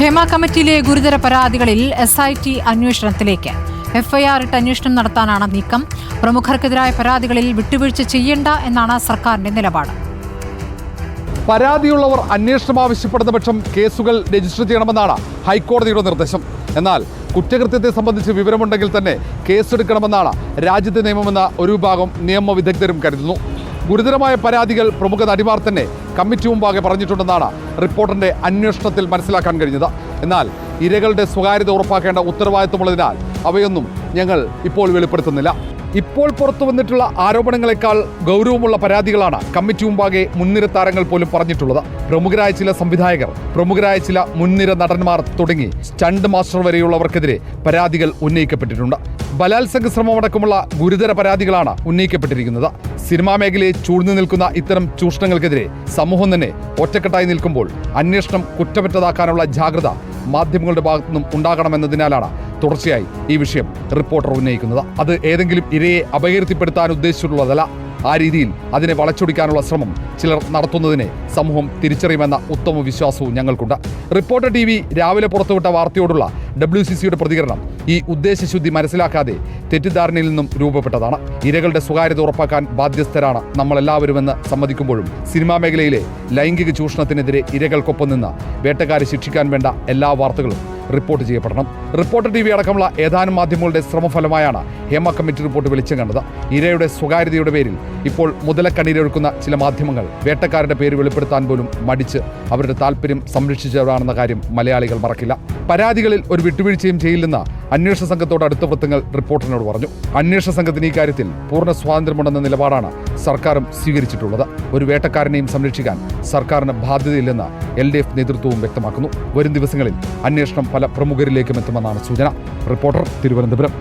ഹേമ കമ്മിറ്റിയിലെ ഗുരുതര പരാതികളിൽ SIT അന്വേഷണത്തിലേക്ക്. FIR ഇട്ട് അന്വേഷണം നടത്താനാണ് നീക്കം. പ്രമുഖർക്കെതിരായ പരാതികളിൽ വിട്ടുവീഴ്ച ചെയ്യേണ്ട എന്നാണ് സർക്കാരിന്റെ നിലപാട്. പരാതിയുള്ളവർ അന്വേഷണം ആവശ്യപ്പെടുന്ന പക്ഷം കേസുകൾ രജിസ്റ്റർ ചെയ്യണമെന്നാണ് ഹൈക്കോടതിയുടെ നിർദ്ദേശം. എന്നാൽ കുറ്റകൃത്യത്തെ സംബന്ധിച്ച് വിവരമുണ്ടെങ്കിൽ തന്നെ കേസെടുക്കണമെന്നാണ് രാജ്യത്തെ നിയമമെന്ന ഒരു വിഭാഗം നിയമവിദഗ്ധരും കരുതുന്നു. ഗുരുതരമായ പരാതികൾ പ്രമുഖ നടിമാർ തന്നെ കമ്മിറ്റി മുമ്പാകെ പറഞ്ഞിട്ടുണ്ടെന്നാണ് റിപ്പോർട്ടറിന്റെ അന്വേഷണത്തിൽ മനസ്സിലാക്കാൻ കഴിഞ്ഞത്. എന്നാൽ ഇരകളുടെ സ്വകാര്യത ഉറപ്പാക്കേണ്ട ഉത്തരവാദിത്വമുള്ളതിനാൽ അവയൊന്നും ഞങ്ങൾ ഇപ്പോൾ വെളിപ്പെടുത്തുന്നില്ല. ഇപ്പോൾ പുറത്തു വന്നിട്ടുള്ള ആരോപണങ്ങളെക്കാൾ ഗൗരവമുള്ള പരാതികളാണ് കമ്മിറ്റി മുമ്പാകെ മുൻനിര താരങ്ങൾ പോലും പറഞ്ഞിട്ടുള്ളത്. പ്രമുഖരായ ചില സംവിധായകർ, പ്രമുഖരായ ചില മുൻനിര നടന്മാർ തുടങ്ങി സ്റ്റണ്ട് മാസ്റ്റർ വരെയുള്ളവർക്കെതിരെ പരാതികൾ ഉന്നയിക്കപ്പെട്ടിട്ടുണ്ട്. ബലാത്സംഗ ശ്രമമടക്കമുള്ള ഗുരുതര പരാതികളാണ് ഉന്നയിക്കപ്പെട്ടിരിക്കുന്നത്. സിനിമാ മേഖലയെ ചൂഴ്ന്നു നിൽക്കുന്ന ഇത്തരം ചൂഷണങ്ങൾക്കെതിരെ സമൂഹം തന്നെ ഒറ്റക്കെട്ടായി നിൽക്കുമ്പോൾ അന്വേഷണം കുറ്റമറ്റതാക്കാനുള്ള ജാഗ്രത മാധ്യമങ്ങളുടെ ഭാഗത്തുനിന്നും ഉണ്ടാകണമെന്നതിനാലാണ് തുടർച്ചയായി ഈ വിഷയം റിപ്പോർട്ടർ ഉന്നയിക്കുന്നത്. അത് ഏതെങ്കിലും ഇരയെ അപകീർത്തിപ്പെടുത്താൻ ഉദ്ദേശിച്ചിട്ടുള്ളതല്ല. ആ രീതിയിൽ അതിനെ വളച്ചൊടിക്കാനുള്ള ശ്രമം ചിലർ നടത്തുന്നതിനെ സമൂഹം തിരിച്ചറിയുമെന്ന ഉത്തമ വിശ്വാസവും ഞങ്ങൾക്കുണ്ട്. റിപ്പോർട്ടർ TV രാവിലെ പുറത്തുവിട്ട വാർത്തയോടുള്ള WCCയുടെ പ്രതികരണം ഈ ഉദ്ദേശശുദ്ധി മനസ്സിലാക്കാതെ തെറ്റിദ്ധാരണയിൽ നിന്നും രൂപപ്പെട്ടതാണ്. ഇരകളുടെ സ്വകാര്യത ഉറപ്പാക്കാൻ ബാധ്യസ്ഥരാണ് നമ്മളെല്ലാവരുമെന്ന് സമ്മതിക്കുമ്പോഴും സിനിമാ മേഖലയിലെ ലൈംഗിക ചൂഷണത്തിനെതിരെ ഇരകൾക്കൊപ്പം നിന്ന് വേട്ടക്കാരെ ശിക്ഷിക്കാൻ വേണ്ട എല്ലാ വാർത്തകളും റിപ്പോർട്ട് ചെയ്യപ്പെടണം. റിപ്പോർട്ടർ TV അടക്കമുള്ള ഏതാനും മാധ്യമങ്ങളുടെ ശ്രമഫലമായാണ് ഹേമ കമ്മിറ്റി റിപ്പോർട്ട് വെളിച്ചം കണ്ടത്. ഇരയുടെ സ്വകാര്യതയുടെ പേരിൽ ഇപ്പോൾ മുതലക്കണ്ണീരൊഴുക്കുന്ന ചില മാധ്യമങ്ങൾ വേട്ടക്കാരുടെ പേര് വെളിപ്പെടുത്താൻ പോലും മടിച്ച് അവരുടെ താല്പര്യം സംരക്ഷിച്ചവരാണെന്ന കാര്യം മലയാളികൾ മറക്കില്ല. പരാതികളിൽ ഒരു വിട്ടുവീഴ്ചയും ചെയ്യില്ലെന്ന് അന്വേഷണ സംഘത്തോട് അടുത്ത വൃത്തങ്ങൾ റിപ്പോർട്ടറിനോട് പറഞ്ഞു. അന്വേഷണ സംഘത്തിന് ഈ കാര്യത്തിൽ പൂർണ്ണ സ്വാതന്ത്ര്യമുണ്ടെന്ന നിലപാടാണ് സർക്കാരും സ്വീകരിച്ചിട്ടുള്ളത്. ഒരു വേട്ടക്കാരനെയും സംരക്ഷിക്കാൻ സർക്കാരിന് ബാധ്യതയില്ലെന്ന് LDF നേതൃത്വവും വ്യക്തമാക്കുന്നു. വരും ദിവസങ്ങളിൽ അന്വേഷണം പല പ്രമുഖരിലേക്കും എത്തുമെന്നാണ് സൂചന. റിപ്പോർട്ടർ, തിരുവനന്തപുരം.